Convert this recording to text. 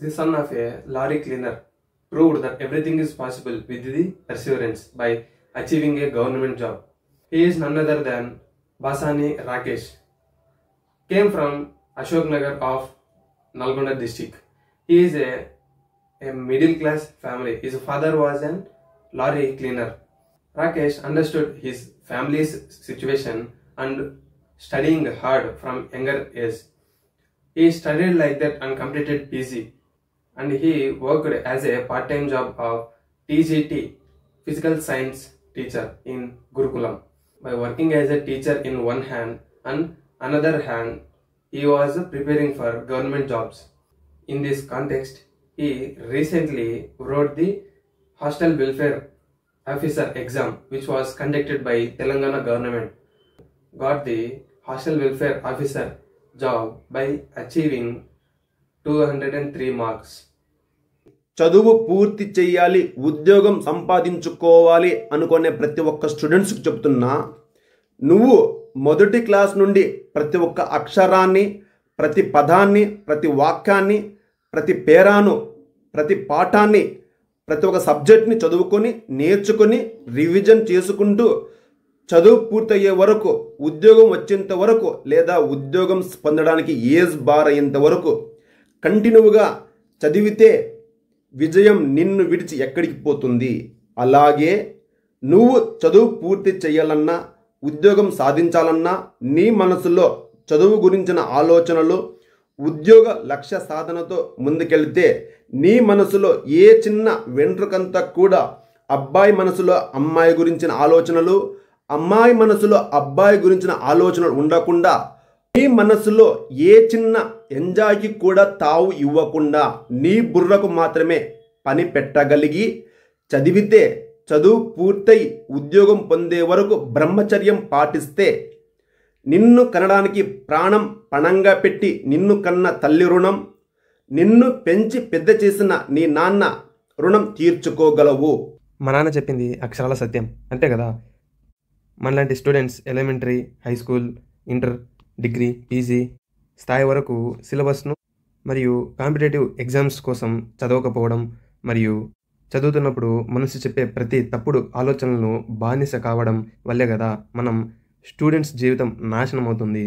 The son of a lorry cleaner, proved that everything is possible with the perseverance by achieving a government job. He is none other than Basani Rakesh. Came from Ashok Nagar of Nalgonda district. He is a middle class family. His father was a lorry cleaner. Rakesh understood his family's situation and studying hard from younger age. He studied like that and completed PG, and he worked as a part-time job of TGT, physical science teacher in Gurukulam. By working as a teacher in one hand and another hand, he was preparing for government jobs. In this context, he recently wrote the Hostel Welfare Officer exam, which was conducted by Telangana government. Got the Hostel Welfare Officer job by achieving 203 marks. చదువు పూర్తి చేయాలి, ఉద్యోగం సంపాదించుకోవాలి అనుకునే ప్రతి ఒక్క స్టూడెంట్స్కి చెప్తున్నా, నువ్వు మొదటి క్లాస్ నుండి ప్రతి ఒక్క అక్షరాన్ని, ప్రతి పదాన్ని, ప్రతి వాక్యాన్ని, ప్రతి పేరాను, ప్రతి పాఠాన్ని, ప్రతి ఒక్క సబ్జెక్ట్ని చదువుకొని నేర్చుకొని రివిజన్ చేసుకుంటూ చదువు పూర్తయ్యే వరకు, ఉద్యోగం వచ్చేంత వరకు, లేదా ఉద్యోగం పొందడానికి ఏజ్ బార్ అయ్యేంత వరకు కంటిన్యూగా చదివితే విజయం నిన్ను విడిచి ఎక్కడికి పోతుంది. అలాగే నువ్వు చదువు పూర్తి చేయాలన్నా, ఉద్యోగం సాధించాలన్నా, నీ మనసులో చదువు గురించిన ఆలోచనలు, ఉద్యోగ లక్ష్య సాధనతో ముందుకెళ్తే నీ మనసులో ఏ చిన్న వెంట్రుకంతా కూడా అబ్బాయి మనసులో అమ్మాయి గురించిన ఆలోచనలు, అమ్మాయి మనసులో అబ్బాయి గురించిన ఆలోచనలు ఉండకుండా, నీ మనసులో ఏ చిన్న ఎంజాయ్కి కూడా తావు ఇవ్వకుండా నీ బుర్రకు మాత్రమే పని పెట్టగలిగి చదివితే, చదువు పూర్తయి ఉద్యోగం పొందే వరకు బ్రహ్మచర్యం పాటిస్తే, నిన్ను కనడానికి ప్రాణం పణంగా పెట్టి నిన్ను కన్న తల్లి రుణం, నిన్ను పెంచి పెద్ద చేసిన నీ నాన్న రుణం తీర్చుకోగలవు. మా నాన్న చెప్పింది అక్షరాల సత్యం, అంతే కదా. మనలాంటి students elementary, high school, inter, degree, PG స్థాయి వరకు సిలబస్ను మరియు కాంపిటేటివ్ ఎగ్జామ్స్ కోసం చదవకపోవడం, మరియు చదువుతున్నప్పుడు మనసు చెప్పే ప్రతి తప్పుడు ఆలోచనలను బానిస కావడం వల్లే కదా మనం స్టూడెంట్స్ జీవితం నాశనం అవుతుంది.